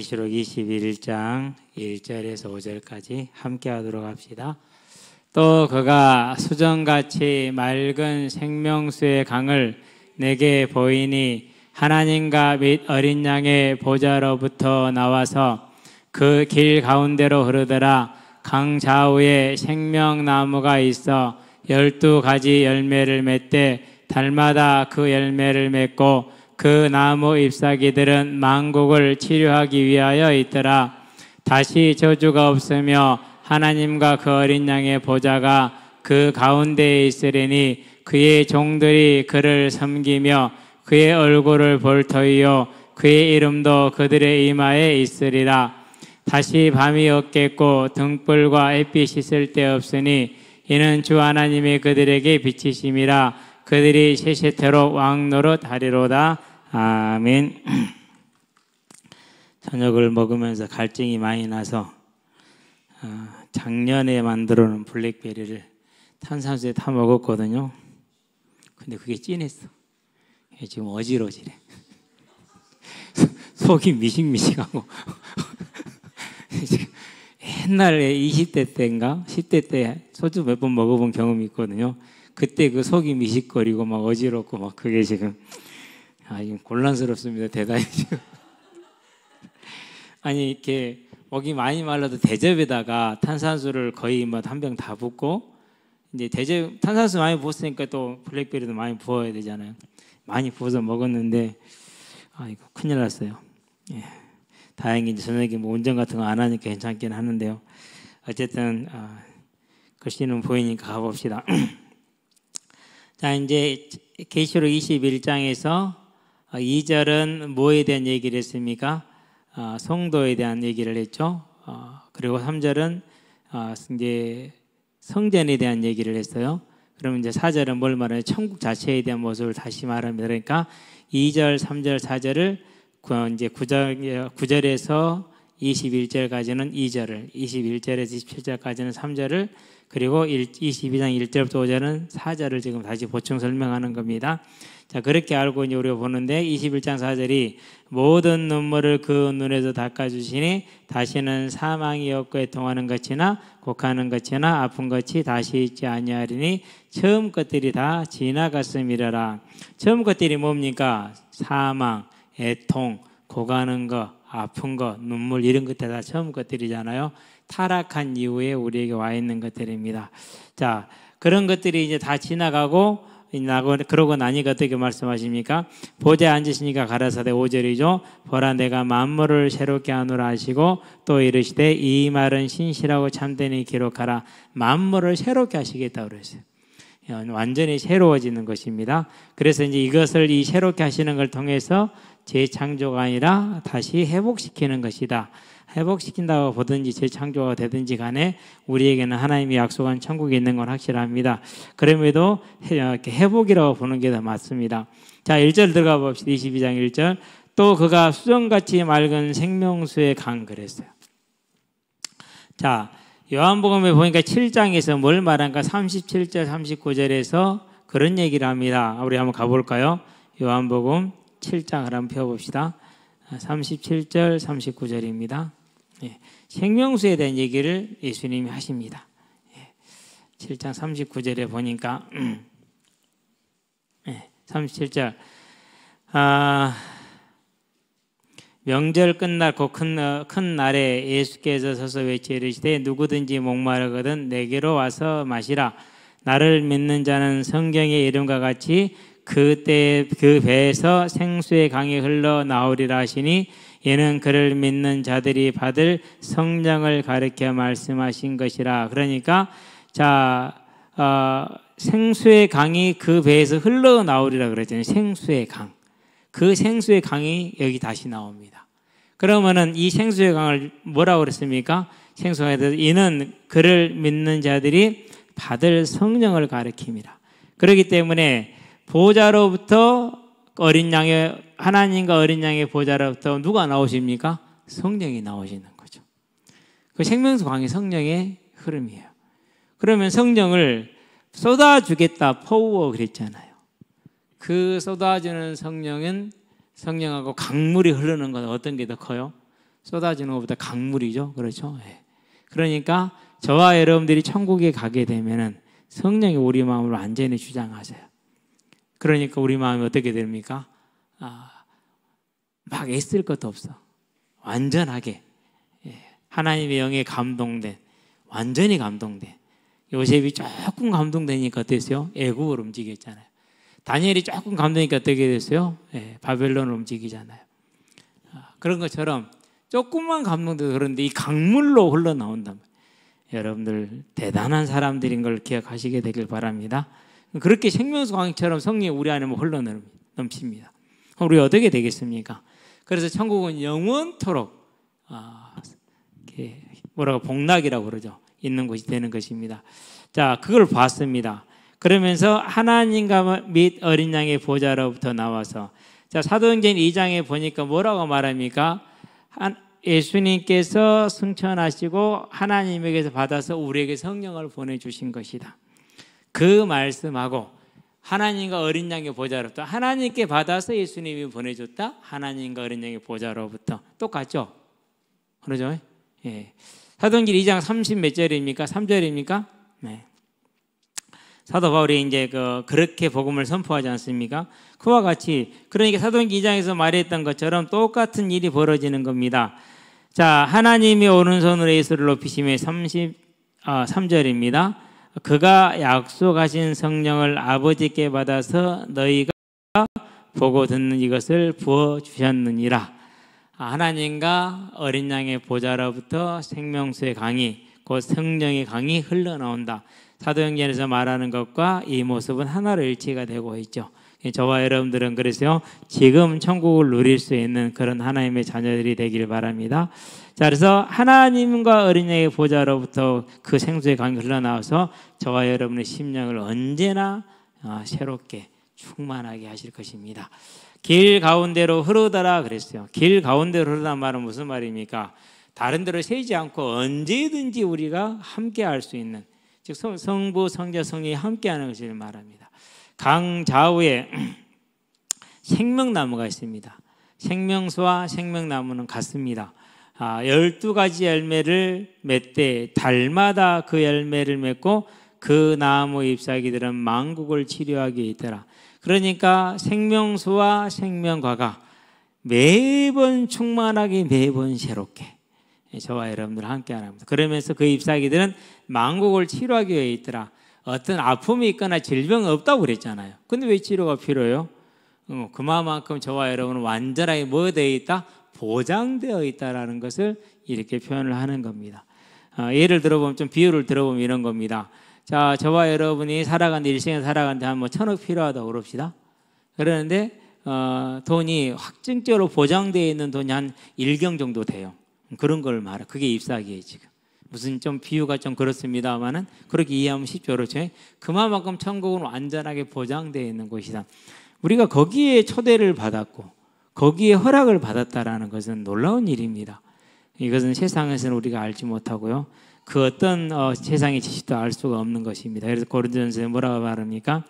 계시록 21장 1절에서 5절까지 함께 하도록 합시다. 또 그가 수정같이 맑은 생명수의 강을 내게 보이니 하나님과 및 어린 양의 보좌로부터 나와서 그 길 가운데로 흐르더라. 강 좌우에 생명나무가 있어 12가지 열매를 맺되 달마다 그 열매를 맺고 그 나무 잎사귀들은 만국을 치료하기 위하여 있더라. 다시 저주가 없으며 하나님과 그 어린 양의 보좌가 그 가운데에 있으리니 그의 종들이 그를 섬기며 그의 얼굴을 볼 터이요 그의 이름도 그들의 이마에 있으리라. 다시 밤이 없겠고 등불과 햇빛이 쓸데없으니 이는 주 하나님이 그들에게 비치심이라. 그들이 세세토록 왕 노릇하리로다. 아멘. 저녁을 먹으면서 갈증이 많이 나서 작년에 만들어 놓은 블랙베리를 탄산수에 타 먹었거든요. 근데 그게 진했어. 지금 어지러지래. 속이 미식미식하고 옛날에 20대 때인가 10대 때 소주 몇 번 먹어본 경험이 있거든요. 그때 그 속이 미식거리고 막 어지럽고 막 그게 지금 이게 곤란스럽습니다. 대단히 지금. 아니 이렇게 목이 많이 말라도 대접에다가 탄산수를 거의 뭐 한 병 다 붓고 이제 대접 탄산수 많이 부었으니까 또 블랙베리도 많이 부어야 되잖아요. 많이 부어서 먹었는데 이거 큰일 났어요. 예. 다행히 이제 저녁에 뭐 운전 같은 거 안 하니까 괜찮긴 하는데요. 어쨌든 글씨는 보이니까 가봅시다. 자, 이제 계시록 21장에서 2절은 뭐에 대한 얘기를 했습니까? 성도에 대한 얘기를 했죠. 그리고 3절은 이제 성전에 대한 얘기를 했어요. 그러면 이제 4절은 뭘 말하냐? 천국 자체에 대한 모습을 다시 말합니다. 그러니까 2절, 3절, 4절을 이제 9절에서 21절까지는 2절을, 21절에서 27절까지는 3절을, 그리고 22장 1절부터 5절은 4절을 지금 다시 보충 설명하는 겁니다. 자, 그렇게 알고 이제 우리가 보는데 21장 4절이 모든 눈물을 그 눈에서 닦아주시니 다시는 사망이 없고 애통하는 것이나 곡하는 것이나 아픈 것이 다시 있지 아니하리니 처음 것들이 다 지나갔음이라라. 처음 것들이 뭡니까? 사망, 애통, 고가는 거, 아픈 거, 눈물 이런 것들 다 처음 것들이잖아요. 타락한 이후에 우리에게 와 있는 것들입니다. 자, 그런 것들이 이제 다 지나가고 그러고 나니까 어떻게 말씀하십니까? 보좌에 앉으시니까 가라사대 5절이죠. 보라 내가 만물을 새롭게 하노라 하시고 또 이르시되 이 말은 신실하고 참되니 기록하라. 만물을 새롭게 하시겠다고 그랬어요. 완전히 새로워지는 것입니다. 그래서 이제 이것을 이 새롭게 하시는 걸 통해서 재창조가 아니라 다시 회복시키는 것이다. 회복시킨다고 보든지 재창조가 되든지 간에 우리에게는 하나님이 약속한 천국이 있는 건 확실합니다. 그럼에도 회복이라고 보는 게 더 맞습니다. 자, 1절 들어가 봅시다. 22장 1절. 또 그가 수정같이 맑은 생명수의 강 그랬어요. 자, 요한복음에 보니까 7장에서 뭘 말한가? 37절 39절에서 그런 얘기를 합니다. 우리 한번 가볼까요? 요한복음 7장을 한번 펴봅시다. 37절 39절입니다. 예, 생명수에 대한 얘기를 예수님이 하십니다. 예, 7장 39절에 보니까 37절 명절 끝날 그 큰 날에 예수께서 서서 외쳐 이르시되 누구든지 목마르거든 내게로 와서 마시라. 나를 믿는 자는 성경의 이름과 같이 그때 그 배에서 생수의 강이 흘러나오리라 하시니 이는 그를 믿는 자들이 받을 성령을 가리켜 말씀하신 것이라. 그러니까 생수의 강이 그 배에서 흘러나오리라 그랬잖아요. 생수의 강. 그 생수의 강이 여기 다시 나옵니다. 그러면은 이 생수의 강을 뭐라고 그랬습니까? 생수에 대해서 이는 그를 믿는 자들이 받을 성령을 가리킵니다. 그렇기 때문에 보좌로부터 어린 양의 하나님과 어린 양의 보좌로부터 누가 나오십니까? 성령이 나오시는 거죠. 그 생명수 강이 성령의 흐름이에요. 그러면 성령을 쏟아주겠다 포워 그랬잖아요. 그 쏟아주는 성령은 성령하고 강물이 흐르는 건 어떤 게 더 커요? 쏟아지는 것보다 강물이죠. 그렇죠? 예. 그러니까 저와 여러분들이 천국에 가게 되면은 성령이 우리 마음을 완전히 주장하세요. 그러니까 우리 마음이 어떻게 됩니까? 막 애쓸 것도 없어. 완전하게 하나님의 영에 감동된, 완전히 감동된. 요셉이 조금 감동되니까 어땠어요? 애국으로 움직였잖아요. 다니엘이 조금 감동되니까 어떻게 됐어요? 바벨론으로 움직이잖아요. 그런 것처럼 조금만 감동돼도 그런데 이 강물로 흘러나온단 말이에요. 여러분들 대단한 사람들인 걸 기억하시게 되길 바랍니다. 그렇게 생명수 강처럼 성령이 우리 안에 넘칩니다. 그럼 우리 어떻게 되겠습니까? 그래서 천국은 영원토록 뭐라고 복락이라고 그러죠. 있는 곳이 되는 것입니다. 자, 그걸 봤습니다. 그러면서 하나님과 및 어린 양의 보좌로부터 나와서, 자, 사도행전 2장에 보니까 뭐라고 말합니까? 예수님께서 승천하시고 하나님에게서 받아서 우리에게 성령을 보내주신 것이다. 그 말씀하고 하나님과 어린 양의 보좌로부터, 하나님께 받아서 예수님이 보내줬다. 하나님과 어린 양의 보좌로부터 똑같죠? 그러죠? 예. 사도행전 2장 30 몇 절입니까? 3절입니까? 네. 사도 바울이 이제 그렇게 복음을 선포하지 않습니까? 그와 같이, 그러니까 사도행전 2장에서 말했던 것처럼 똑같은 일이 벌어지는 겁니다. 자, 하나님이 오른손으로 예수를 높이시며 3절입니다. 그가 약속하신 성령을 아버지께 받아서 너희가 보고 듣는 이것을 부어주셨느니라. 하나님과 어린 양의 보좌로부터 생명수의 강이, 곧 성령의 강이 흘러나온다. 사도행전에서 말하는 것과 이 모습은 하나로 일치가 되고 있죠. 저와 여러분들은 그래서 지금 천국을 누릴 수 있는 그런 하나님의 자녀들이 되길 바랍니다. 자, 그래서 하나님과 어린 양의 보좌로부터 그 생수의 강이 흘러나와서 저와 여러분의 심령을 언제나 새롭게 충만하게 하실 것입니다. 길 가운데로 흐르더라 그랬어요. 길 가운데로 흐르다는 말은 무슨 말입니까? 다른 데로 새지 않고 언제든지 우리가 함께 할 수 있는, 즉 성부, 성자, 성령이 함께하는 것을 말합니다. 강 좌우에 생명나무가 있습니다. 생명수와 생명나무는 같습니다. 12가지 열매를 맺되 달마다 그 열매를 맺고 그 나무 잎사귀들은 만국을 치료하기에 있더라. 그러니까 생명수와 생명과가 매번 충만하게, 매번 새롭게 저와 여러분들 함께 하랍니다. 그러면서 그 잎사귀들은 만국을 치료하기 위해 있더라. 어떤 아픔이 있거나 질병이 없다고 그랬잖아요. 근데 왜 치료가 필요해요? 그만큼 저와 여러분은 완전하게 뭐 되어 있다? 보장되어 있다라는 것을 이렇게 표현을 하는 겁니다. 예를 들어보면, 좀 비유를 들어보면 이런 겁니다. 자, 저와 여러분이 살아가는데, 일생에 살아가는데 한 1,000억 필요하다고 그럽시다. 그러는데 돈이 확정적으로 보장되어 있는 돈이 한 1경 정도 돼요. 그런 걸 말해. 그게 잎사귀예요. 지금 무슨 좀 비유가 좀 그렇습니다만은 그렇게 이해하면 쉽죠. 그렇죠? 그만큼 천국은 완전하게 보장되어 있는 곳이다. 우리가 거기에 초대를 받았고 거기에 허락을 받았다라는 것은 놀라운 일입니다. 이것은 세상에서는 우리가 알지 못하고요, 그 어떤 세상의 지식도 알 수가 없는 것입니다. 그래서 고린도전서에 뭐라고 말합니까?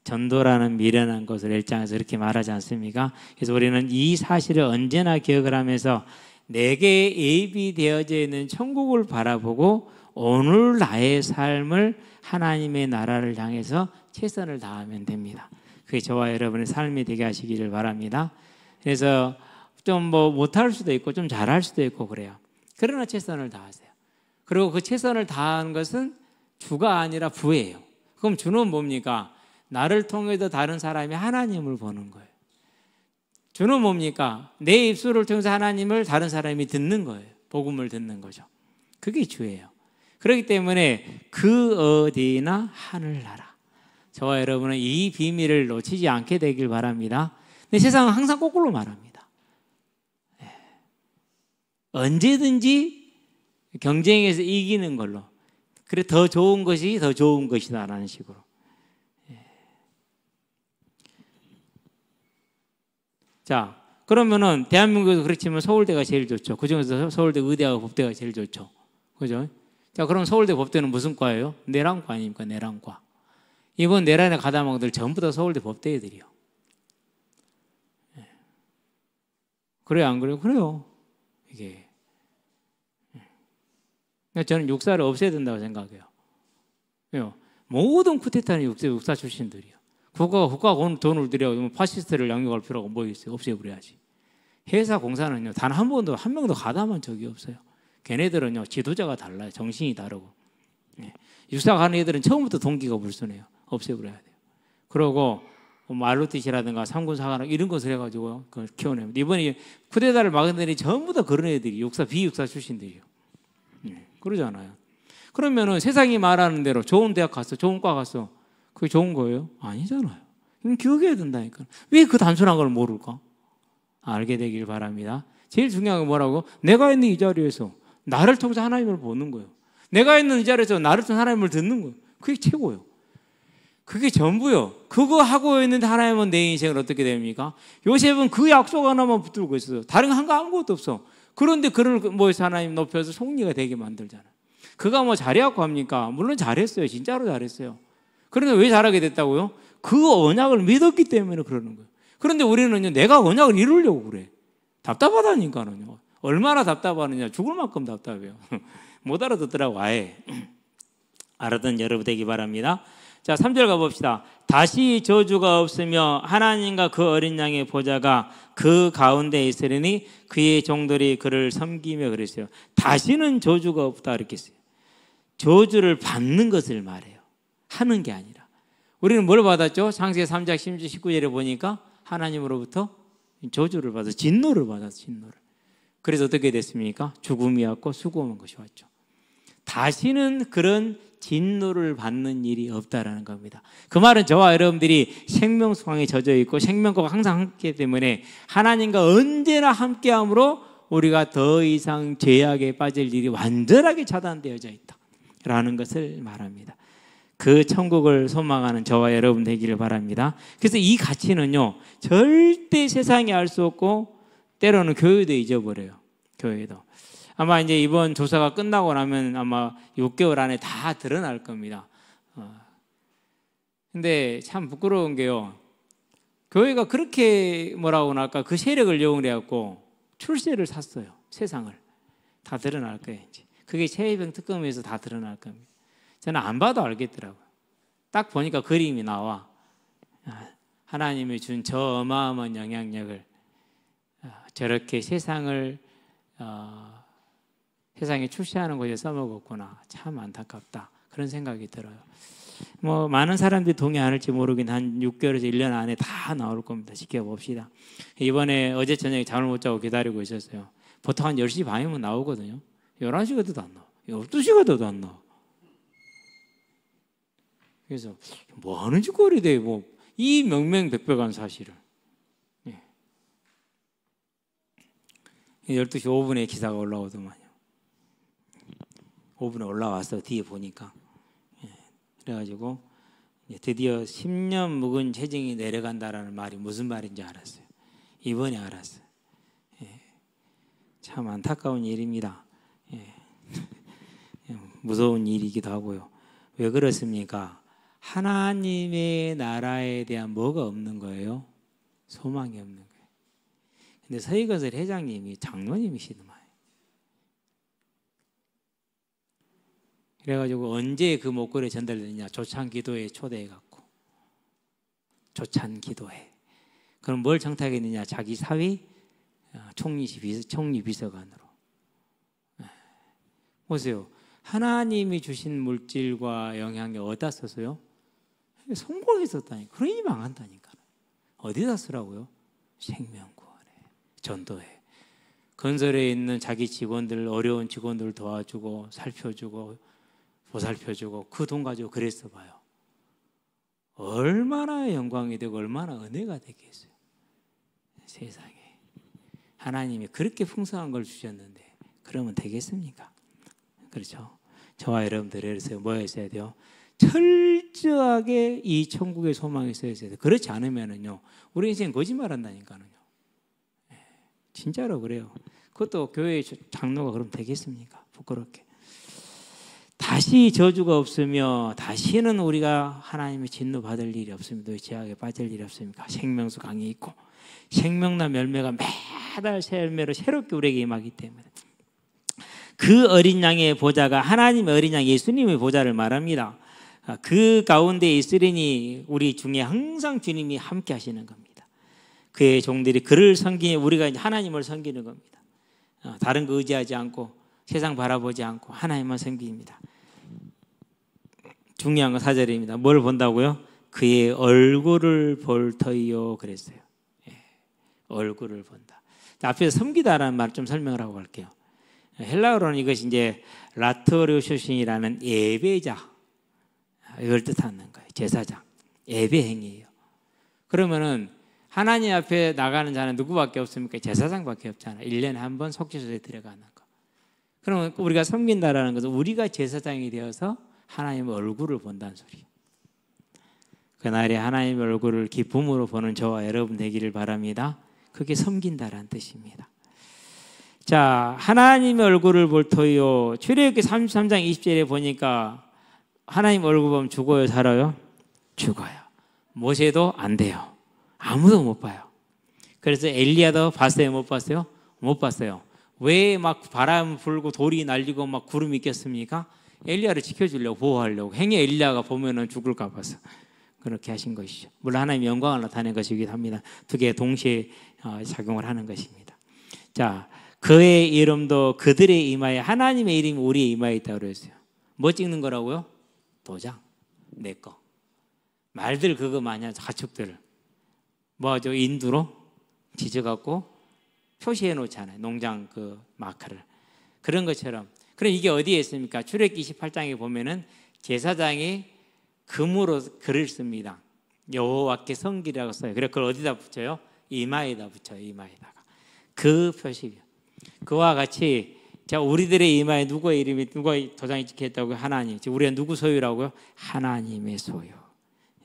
전도라는 미련한 것을 1장에서 이렇게 말하지 않습니까? 그래서 우리는 이 사실을 언제나 기억을 하면서 내게 예비되어져 있는 천국을 바라보고 오늘 나의 삶을 하나님의 나라를 향해서 최선을 다하면 됩니다. 그게 저와 여러분의 삶이 되게 하시기를 바랍니다. 그래서 좀 뭐 못할 수도 있고 좀 잘할 수도 있고 그래요. 그러나 최선을 다하세요. 그리고 그 최선을 다하는 것은 주가 아니라 부예요. 그럼 주는 뭡니까? 나를 통해서 다른 사람이 하나님을 보는 거예요. 주는 뭡니까? 내 입술을 통해서 하나님을 다른 사람이 듣는 거예요. 복음을 듣는 거죠. 그게 주예요. 그렇기 때문에 그 어디나 하늘나라. 저와 여러분은 이 비밀을 놓치지 않게 되길 바랍니다. 근데 세상은 항상 거꾸로 말합니다. 언제든지 경쟁에서 이기는 걸로. 그래, 더 좋은 것이 더 좋은 것이다 라는 식으로. 자, 그러면은 대한민국에서 그렇지만 서울대가 제일 좋죠. 그중에서 서울대 의대하고 법대가 제일 좋죠. 그죠? 자, 그럼 서울대 법대는 무슨 과예요? 내란과 아닙니까? 내란과. 이번 내란에 가담한 들 전부 다 서울대 법대 애들이요. 그래요, 안 그래요? 그래요. 이게 저는 육사를 없애야 된다고 생각해요. 모든 쿠데타는 육사 출신들이요. 국가가 돈을 들여 파시스트를 양육할 필요가 뭐 있어요? 없애버려야지. 회사 공사는요, 단 한 명도 가담한 적이 없어요. 걔네들은요, 지도자가 달라요. 정신이 다르고. 육사 가는 애들은 처음부터 동기가 불순해요. 없애버려야 돼요. 그러고 말루티시라든가 삼군사관학 이런 것을 해가지고 그걸 키워냅니다. 이번에 쿠데타를 막은 애들이 전부 다 그런 애들이 비육사 출신들이요. 그러잖아요. 그러면은 세상이 말하는 대로 좋은 대학 갔어, 좋은 과 갔어, 그게 좋은 거예요? 아니잖아요. 이건 기억해야 된다니까. 왜 그 단순한 걸 모를까? 알게 되길 바랍니다. 제일 중요한 건 뭐라고? 내가 있는 이 자리에서 나를 통해서 하나님을 보는 거예요. 내가 있는 이 자리에서 나를 통해서 하나님을 듣는 거예요. 그게 최고예요. 그게 전부요. 그거 하고 있는데 하나님은 내 인생을 어떻게 됩니까? 요셉은 그 약속 하나만 붙들고 있어요. 다른 거 아무것도 없어. 그런데 그를 모여서 하나님 높여서 총리가 되게 만들잖아요. 그가 뭐 잘해갖고 합니까? 물론 잘했어요. 진짜로 잘했어요. 그런데 왜 잘하게 됐다고요? 그 언약을 믿었기 때문에 그러는 거예요. 그런데 우리는요, 내가 언약을 이루려고 그래. 답답하다니까요. 얼마나 답답하느냐. 죽을 만큼 답답해요. 못 알아듣더라고, 아예. 알아듣는 여러분 되기 바랍니다. 자, 3절 가봅시다. 다시 저주가 없으며 하나님과 그 어린 양의 보좌가 그 가운데 있으리니 그의 종들이 그를 섬기며 그랬어요. 다시는 저주가 없다 이렇게 했어요. 저주를 받는 것을 말해요. 하는 게 아니라. 우리는 뭘 받았죠? 창세기 3장 19절에 보니까 하나님으로부터 저주를 받아서 진노를 받았어요. 진노를. 그래서 어떻게 됐습니까? 죽음이 왔고 수고한 것이 왔죠. 다시는 그런 진노를 받는 일이 없다라는 겁니다. 그 말은 저와 여러분들이 생명수강에 젖어 있고 생명과 항상 함께 때문에 하나님과 언제나 함께함으로 우리가 더 이상 죄악에 빠질 일이 완전하게 차단되어져 있다라는 것을 말합니다. 그 천국을 소망하는 저와 여러분 되기를 바랍니다. 그래서 이 가치는요, 절대 세상이 알 수 없고 때로는 교회도 잊어버려요. 교회도. 아마 이제 이번 조사가 끝나고 나면 아마 6개월 안에 다 드러날 겁니다. 근데 참 부끄러운 게요, 교회가 그렇게 뭐라고 할까, 그 세력을 이용을 해갖고 출세를 샀어요. 세상을. 다 드러날 거예요. 이제. 그게 최혜병 특검에서 다 드러날 겁니다. 저는 안 봐도 알겠더라고요. 딱 보니까 그림이 나와. 하나님이 준 저 어마어마한 영향력을 저렇게 세상에 출세하는 곳에 써먹었구나. 참 안타깝다. 그런 생각이 들어요. 뭐 많은 사람들이 동의 안 할지 모르긴 한 6개월에서 1년 안에 다 나올 겁니다. 지켜봅시다. 이번에 어제 저녁에 잠을 못 자고 기다리고 있었어요. 보통 한 10시 반이면 나오거든요. 11시가 돼도 안 나와. 12시가 돼도 안 나와. 그래서 뭐 하는 짓거리 돼. 뭐 이 명명백백한 사실을. 12시 5분에 기사가 올라오더만요. 5분에 올라와서 뒤에 보니까. 그래가지고 드디어 10년 묵은 체증이 내려간다라는 말이 무슨 말인지 알았어요. 이번에 알았어요. 참 안타까운 일입니다. 무서운 일이기도 하고요. 왜 그렇습니까? 하나님의 나라에 대한 뭐가 없는 거예요? 소망이 없는 거예요. 근데 서희건설 회장님이 장로님이시더만. 그래가지고 언제 그 목걸이 전달되느냐? 조찬 기도회에 초대해갖고. 조찬 기도회. 그럼 뭘 청탁했느냐? 자기 사위 총리 비서관으로. 보세요. 하나님이 주신 물질과 영향이 어디다 썼어요? 성공에 썼다니까. 그러니 망한다니까. 어디다 쓰라고요? 생명구원에, 전도에. 건설에 있는 자기 직원들, 어려운 직원들 도와주고 살펴주고 보살펴주고 그 돈 가지고 그랬어 봐요. 얼마나 영광이 되고 얼마나 은혜가 되겠어요. 세상에. 하나님이 그렇게 풍성한 걸 주셨는데 그러면 되겠습니까? 그렇죠. 저와 여러분들이 그래서 뭐 했어야 돼요? 철저하게 이 천국의 소망에 있어야 돼요. 그렇지 않으면은요, 우리 인생 거짓말한다니까요. 진짜로 그래요. 그것도 교회 장로가 그럼 되겠습니까? 부끄럽게. 다시 저주가 없으며 다시는 우리가 하나님의 진노 받을 일이 없습니다. 죄악에 빠질 일이 없습니까? 생명수 강이 있고 생명나 열매가 매달 새 열매로 새롭게 우리에게 임하기 때문에. 그 어린 양의 보좌가 하나님의 어린 양 예수님의 보좌를 말합니다. 그 가운데 있으리니 우리 중에 항상 주님이 함께 하시는 겁니다. 그의 종들이 그를 섬기니 우리가 하나님을 섬기는 겁니다. 다른 거 의지하지 않고 세상 바라보지 않고 하나님만 섬깁니다. 중요한 건 4절입니다. 뭘 본다고요? 그의 얼굴을 볼 터이요 그랬어요. 얼굴을 본다. 앞에서 섬기다라는 말 좀 설명을 하고 갈게요. 헬라어로는 이것이 이제 라트로쇼신이라는 예배자, 이걸 뜻하는 거예요. 제사장, 예배 행위예요. 그러면은 하나님 앞에 나가는 자는 누구밖에 없습니까? 제사장밖에 없잖아요. 1년에 한 번 속죄소에 들어가는 거. 그러면 우리가 섬긴다라는 것은 우리가 제사장이 되어서 하나님의 얼굴을 본다는 소리예요. 그날에 하나님의 얼굴을 기쁨으로 보는 저와 여러분 되기를 바랍니다. 그게 섬긴다라는 뜻입니다. 자, 하나님의 얼굴을 볼 터이요. 출애굽기 33장 20절에 보니까 하나님 얼굴 보면 죽어요, 살아요? 죽어요. 모세도 안 돼요. 아무도 못 봐요. 그래서 엘리야도 봤어요, 못 봤어요? 못 봤어요. 왜 막 바람 불고 돌이 날리고 막 구름이 꼈습니까? 엘리야를 지켜주려고, 보호하려고. 행여 엘리야가 보면은 죽을까 봐서 그렇게 하신 것이죠. 물론 하나님의 영광을 나타낸 것이기도 합니다. 두 개 동시에 작용을 하는 것입니다. 자, 그의 이름도 그들의 이마에, 하나님의 이름이 우리의 이마에 있다고 그랬어요. 뭐 찍는 거라고요? 도장, 내 거. 말들 그거 많이 하죠. 가축들 뭐죠? 인두로 지져갖고 표시해 놓잖아요. 농장 그 마크를. 그런 것처럼. 그럼 이게 어디에 있습니까? 출애굽기 28장에 보면은 제사장이 금으로 글을 씁니다. 여호와께 성기라고 써요. 그래 그걸 어디다 붙여요? 이마에다 붙여요. 이마에다가. 그 표시예요. 그와 같이 자, 우리들의 이마에 누구의 이름이, 누가 도장이 찍혔다고요? 하나님. 우리가 누구 소유라고요? 하나님의 소유.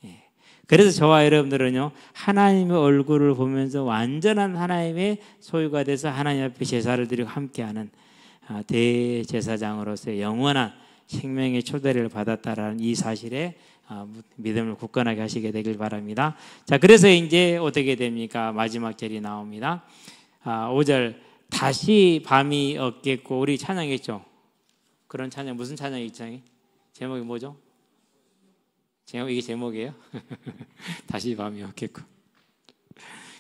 예. 그래서 저와 여러분들은요, 하나님의 얼굴을 보면서 완전한 하나님의 소유가 돼서 하나님 앞에 제사를 드리고 함께하는 대제사장으로서의 영원한 생명의 초대를 받았다라는 이 사실에 믿음을 굳건하게 하시게 되길 바랍니다. 자, 그래서 이제 어떻게 됩니까? 마지막 절이 나옵니다. 5절. 다시 밤이 없겠고, 우리 찬양했죠? 그런 찬양, 무슨 찬양이 있죠? 제목이 뭐죠? 이게 제목이에요? 다시 밤이 없겠고.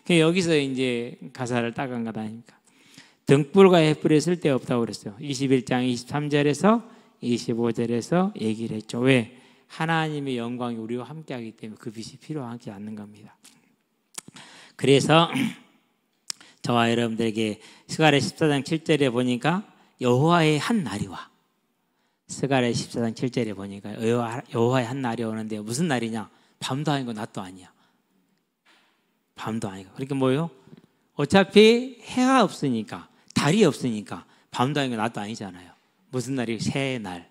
여기서 이제 가사를 따간 것 아닙니까? 등불과 햇불이 쓸데없다고 그랬어요. 21장 23절에서 25절에서 얘기를 했죠. 왜? 하나님의 영광이 우리와 함께하기 때문에 그 빛이 필요하지 않는 겁니다. 그래서 저와 여러분들에게 스가랴 14장 7절에 보니까 여호와의 한 날이 와. 스가랴 14장 7절에 보니까 여호와의 한 날이 오는데 무슨 날이냐? 밤도 아니고 낮도 아니야. 밤도 아니고. 그러니까 뭐예요? 어차피 해가 없으니까, 달이 없으니까 밤도 아니고 낮도 아니잖아요. 무슨 날이? 새 날.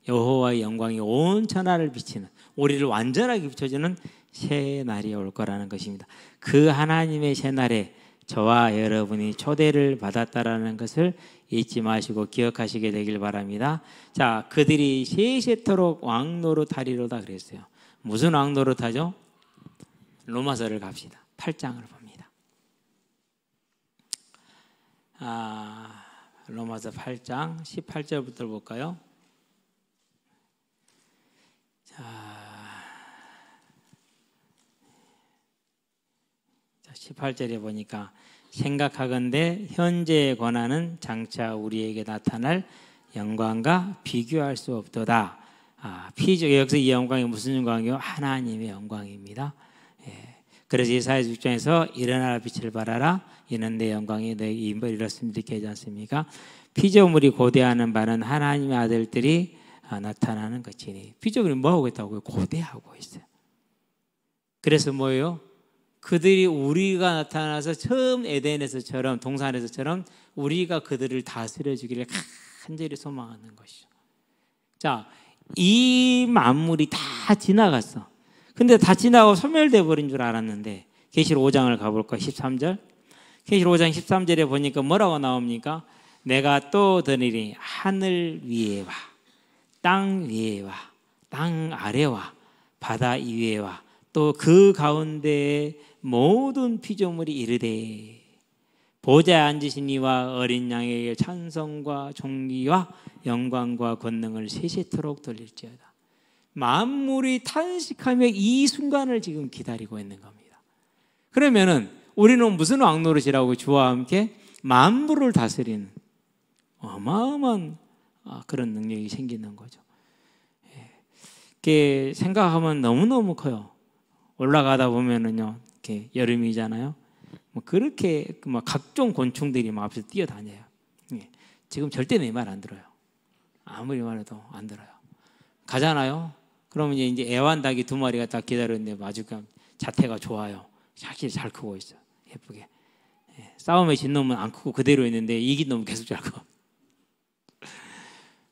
여호와의 영광이 온 천하를 비치는, 우리를 완전하게 비춰주는 새 날이 올 거라는 것입니다. 그 하나님의 새 날에 저와 여러분이 초대를 받았다라는 것을 잊지 마시고 기억하시게 되길 바랍니다. 자, 그들이 세세토록 왕노릇하리로다 그랬어요. 무슨 왕노릇하죠? 로마서를 갑시다. 8장을 봅니다. 로마서 8장 18절부터 볼까요? 자, 18절에 보니까 생각하건대 현재의 권한은 장차 우리에게 나타날 영광과 비교할 수 없도다. 여기서 이 영광이 무슨 영광이요? 하나님의 영광입니다. 예. 그래서 이사야 6장에서 일어나라 빛을 발하라 이는 내 영광이 내 입을 이렇습니다 이렇게 하지 않습니까? 피조물이 고대하는 바는 하나님의 아들들이 나타나는 것이니. 피조물이 뭐하고 있다고요? 고대하고 있어요. 그래서 뭐예요? 그들이 우리가 나타나서 처음 에덴에서처럼, 동산에서처럼 우리가 그들을 다스려 주기를 간절히 소망하는 것이죠. 자, 이 만물이 다 지나갔어. 근데 다 지나고 소멸돼 버린 줄 알았는데 계시록 5장을 가볼까? 13절. 계시록 5장 13절에 보니까 뭐라고 나옵니까? 내가 또 드리니 하늘 위에와 땅 위에와 땅 아래와 바다 위에와 또 그 가운데에 모든 피조물이 이르되 보좌에 앉으신 이와 어린 양에게 찬송과 존귀와 영광과 권능을 세세토록 돌릴지어다. 만물이 탄식하며 이 순간을 지금 기다리고 있는 겁니다. 그러면은 우리는 무슨 왕노릇이라고 주와 함께 만물을 다스리는 어마어마한 그런 능력이 생기는 거죠. 이렇게 생각하면 너무너무 커요. 올라가다 보면은요, 이렇게 여름이잖아요. 뭐 그렇게 막 각종 곤충들이 막 앞에서 뛰어다녀요. 지금 절대 내 말 안 들어요. 아무리 말해도 안 들어요. 가잖아요. 그러면 이제 애완닭이 2마리가 딱 기다렸는데 아주 자태가 좋아요. 잘 크고 있어요. 예쁘게. 싸움에 진 놈은 안 크고 그대로 있는데 이긴 놈은 계속 잘 커.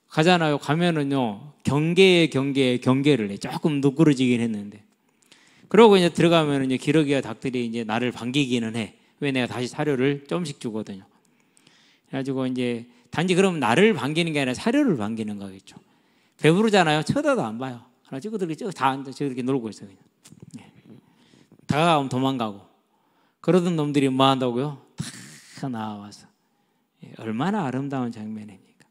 가잖아요. 가면은요, 경계를 해. 조금 누그러지긴 했는데. 그러고 이제 들어가면은 이제 기러기와 닭들이 이제 나를 반기기는 해. 왜 내가 다시 사료를 조금씩 주거든요. 그래가지고 이제 단지 그럼 나를 반기는 게 아니라 사료를 반기는 거겠죠. 배부르잖아요. 쳐다도 안 봐요. 하나 찍어들게 다 앉아 저렇게 놀고 있어요. 그냥. 다가가면 도망가고. 그러던 놈들이 뭐 한다고요? 다 나와서. 얼마나 아름다운 장면입니까?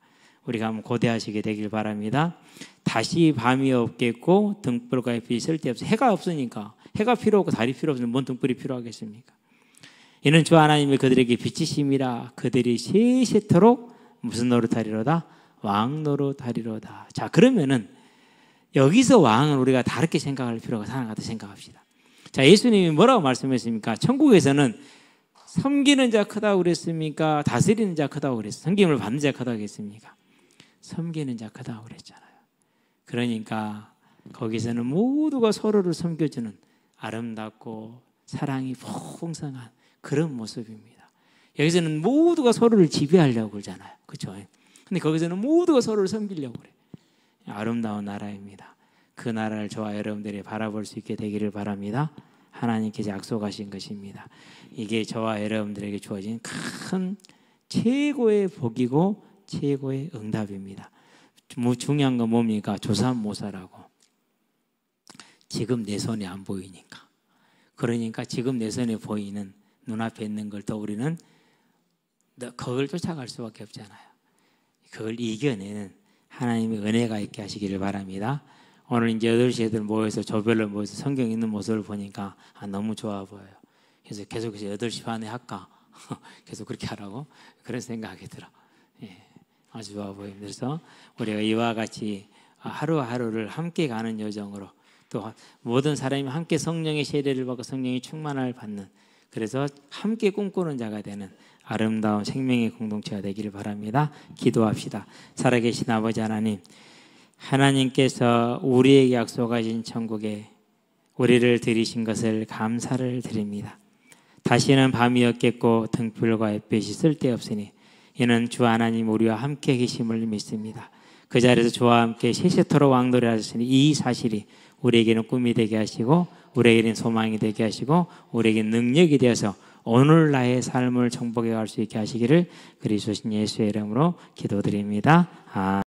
우리가 한번 고대하시게 되길 바랍니다. 다시 밤이 없겠고 등불과 햇빛이 쓸데없어. 해가 없으니까. 해가 필요 없고 달이 필요 없으면 뭔 등불이 필요하겠습니까? 이는 주 하나님이 그들에게 빛이심이라. 그들이 세세토록 무슨 노릇하리로다? 왕 노릇하리로다. 자, 그러면은 여기서 왕은 우리가 다르게 생각할 필요가 상하다 생각합시다. 자, 예수님이 뭐라고 말씀했습니까? 천국에서는 섬기는 자 크다고 그랬습니까? 다스리는 자 크다고 그랬어요? 섬김을 받는 자 크다고 했습니까? 섬기는 자 크다고 그랬잖아요. 그러니까 거기서는 모두가 서로를 섬겨주는 아름답고 사랑이 풍성한 그런 모습입니다. 여기서는 모두가 서로를 지배하려고 그러잖아요. 그렇죠? 근데 거기서는 모두가 서로를 섬기려고 그래요. 아름다운 나라입니다. 그 나라를 저와 여러분들이 바라볼 수 있게 되기를 바랍니다. 하나님께서 약속하신 것입니다. 이게 저와 여러분들에게 주어진 큰 최고의 복이고 최고의 응답입니다. 중요한 건 뭡니까? 조삼모사라고. 지금 내 손에 안 보이니까. 그러니까 지금 내 손에 보이는 눈앞에 있는 걸 또 우리는 그걸 쫓아갈 수밖에 없잖아요. 그걸 이겨내는 하나님의 은혜가 있게 하시기를 바랍니다. 오늘 이제 8시 애들 모여서 조별로 모여서 성경 읽는 모습을 보니까 너무 좋아 보여요. 그래서 계속해서 8시 반에 할까? 계속 그렇게 하라고 그런 생각이 들어. 아주 좋아 보입니다. 그래서 우리가 이와 같이 하루하루를 함께 가는 여정으로 또 모든 사람이 함께 성령의 세례를 받고 성령의 충만을 받는 그래서 함께 꿈꾸는 자가 되는 아름다운 생명의 공동체가 되기를 바랍니다. 기도합시다. 살아계신 아버지 하나님, 하나님께서 우리에게 약속하신 천국에 우리를 들이신 것을 감사를 드립니다. 다시는 밤이 없겠고 등불과 햇빛이 쓸데없으니 이는 주 하나님 우리와 함께 계심을 믿습니다. 그 자리에서 주와 함께 세세토록 왕노래 하셨으니 이 사실이 우리에게는 꿈이 되게 하시고 우리에게는 소망이 되게 하시고 우리에게는 능력이 되어서 오늘 나의 삶을 정복해 갈 수 있게 하시기를 그리스도 예수의 이름으로 기도드립니다.